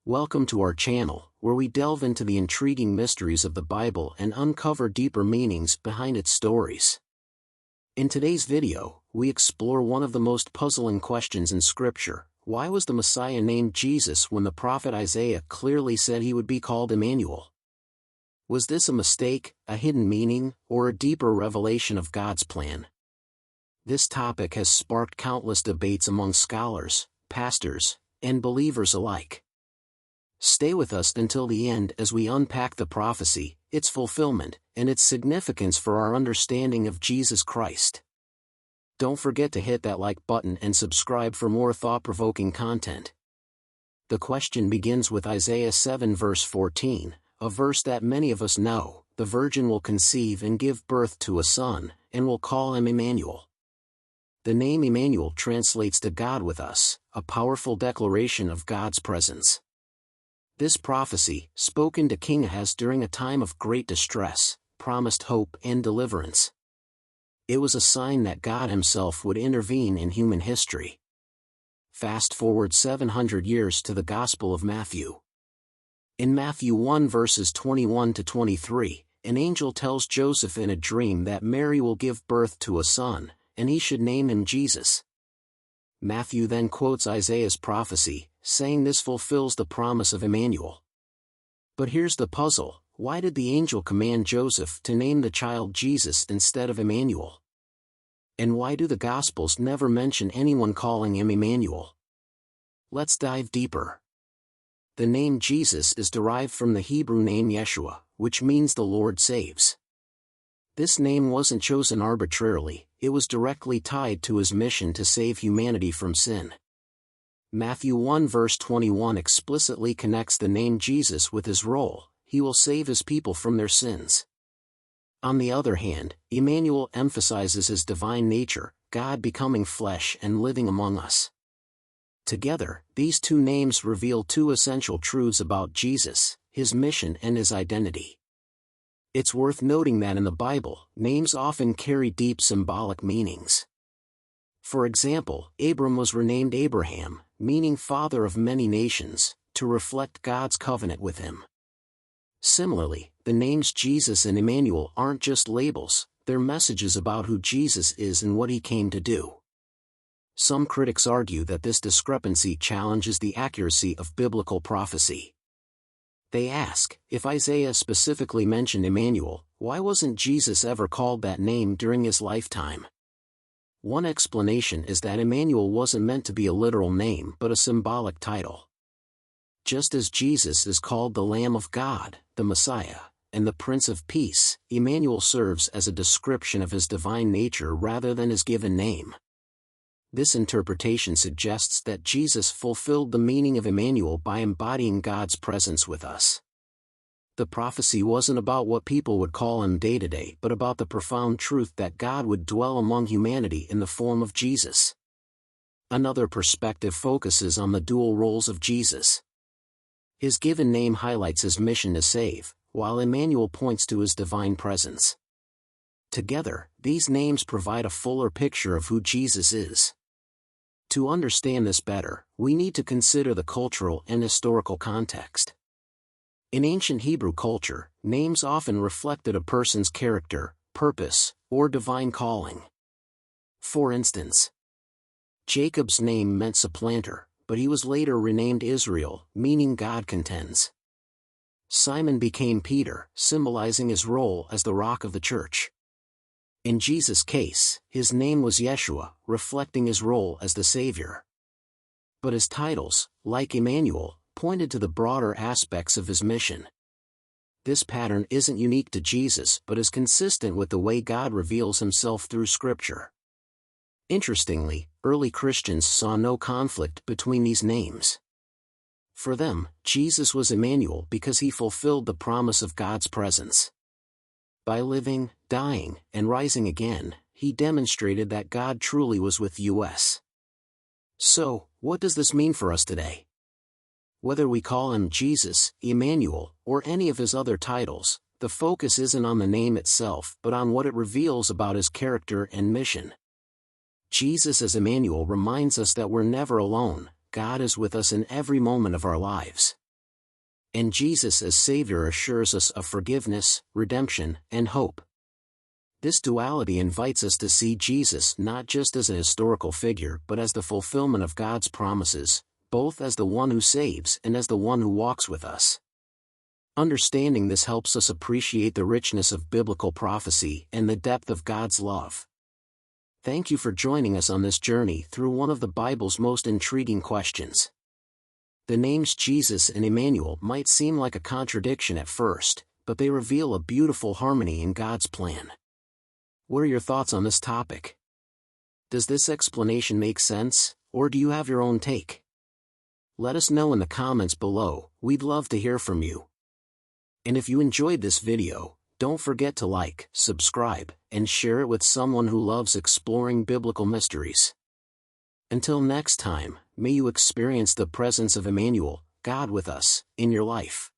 Welcome to our channel, where we delve into the intriguing mysteries of the Bible and uncover deeper meanings behind its stories. In today's video, we explore one of the most puzzling questions in Scripture: why was the Messiah named Jesus when the prophet Isaiah clearly said he would be called Emmanuel? Was this a mistake, a hidden meaning, or a deeper revelation of God's plan? This topic has sparked countless debates among scholars, pastors, and believers alike. Stay with us until the end as we unpack the prophecy, its fulfillment, and its significance for our understanding of Jesus Christ. Don't forget to hit that like button and subscribe for more thought-provoking content. The question begins with Isaiah 7 verse 14, a verse that many of us know: "The virgin will conceive and give birth to a son, and will call him Immanuel." The name Emmanuel translates to God with us, a powerful declaration of God's presence. This prophecy, spoken to King Ahaz during a time of great distress, promised hope and deliverance. It was a sign that God himself would intervene in human history. Fast forward 700 years to the Gospel of Matthew. In Matthew 1 verses 21 to 23, an angel tells Joseph in a dream that Mary will give birth to a son, and he should name him Jesus. Matthew then quotes Isaiah's prophecy, saying this fulfills the promise of Emmanuel. But here's the puzzle: why did the angel command Joseph to name the child Jesus instead of Emmanuel? And why do the Gospels never mention anyone calling him Emmanuel? Let's dive deeper. The name Jesus is derived from the Hebrew name Yeshua, which means the Lord saves. This name wasn't chosen arbitrarily, it was directly tied to his mission to save humanity from sin. Matthew 1 verse 21 explicitly connects the name Jesus with his role: he will save his people from their sins. On the other hand, Emmanuel emphasizes his divine nature, God becoming flesh and living among us. Together, these two names reveal two essential truths about Jesus: his mission and his identity. It's worth noting that in the Bible, names often carry deep symbolic meanings. For example, Abram was renamed Abraham, meaning father of many nations, to reflect God's covenant with him. Similarly, the names Jesus and Emmanuel aren't just labels, they're messages about who Jesus is and what he came to do. Some critics argue that this discrepancy challenges the accuracy of biblical prophecy. They ask, if Isaiah specifically mentioned Emmanuel, why wasn't Jesus ever called that name during his lifetime? One explanation is that Emmanuel wasn't meant to be a literal name but a symbolic title. Just as Jesus is called the Lamb of God, the Messiah, and the Prince of Peace, Emmanuel serves as a description of his divine nature rather than his given name. This interpretation suggests that Jesus fulfilled the meaning of Emmanuel by embodying God's presence with us. The prophecy wasn't about what people would call him day to day, but about the profound truth that God would dwell among humanity in the form of Jesus. Another perspective focuses on the dual roles of Jesus. His given name highlights his mission to save, while Emmanuel points to his divine presence. Together, these names provide a fuller picture of who Jesus is. To understand this better, we need to consider the cultural and historical context. In ancient Hebrew culture, names often reflected a person's character, purpose, or divine calling. For instance, Jacob's name meant supplanter, but he was later renamed Israel, meaning God contends. Simon became Peter, symbolizing his role as the rock of the church. In Jesus' case, his name was Yeshua, reflecting his role as the Savior. But his titles, like Emmanuel, pointed to the broader aspects of his mission. This pattern isn't unique to Jesus but is consistent with the way God reveals himself through Scripture. Interestingly, early Christians saw no conflict between these names. For them, Jesus was Emmanuel because he fulfilled the promise of God's presence. By living, dying, and rising again, he demonstrated that God truly was with us. So, what does this mean for us today? Whether we call him Jesus, Emmanuel, or any of his other titles, the focus isn't on the name itself but on what it reveals about his character and mission. Jesus as Emmanuel reminds us that we're never alone, God is with us in every moment of our lives. And Jesus as Savior assures us of forgiveness, redemption, and hope. This duality invites us to see Jesus not just as a historical figure but as the fulfillment of God's promises, both as the one who saves and as the one who walks with us. Understanding this helps us appreciate the richness of biblical prophecy and the depth of God's love. Thank you for joining us on this journey through one of the Bible's most intriguing questions. The names Jesus and Emmanuel might seem like a contradiction at first, but they reveal a beautiful harmony in God's plan. What are your thoughts on this topic? Does this explanation make sense, or do you have your own take? Let us know in the comments below. We'd love to hear from you. And if you enjoyed this video, don't forget to like, subscribe, and share it with someone who loves exploring biblical mysteries. Until next time, may you experience the presence of Emmanuel, God with us, in your life.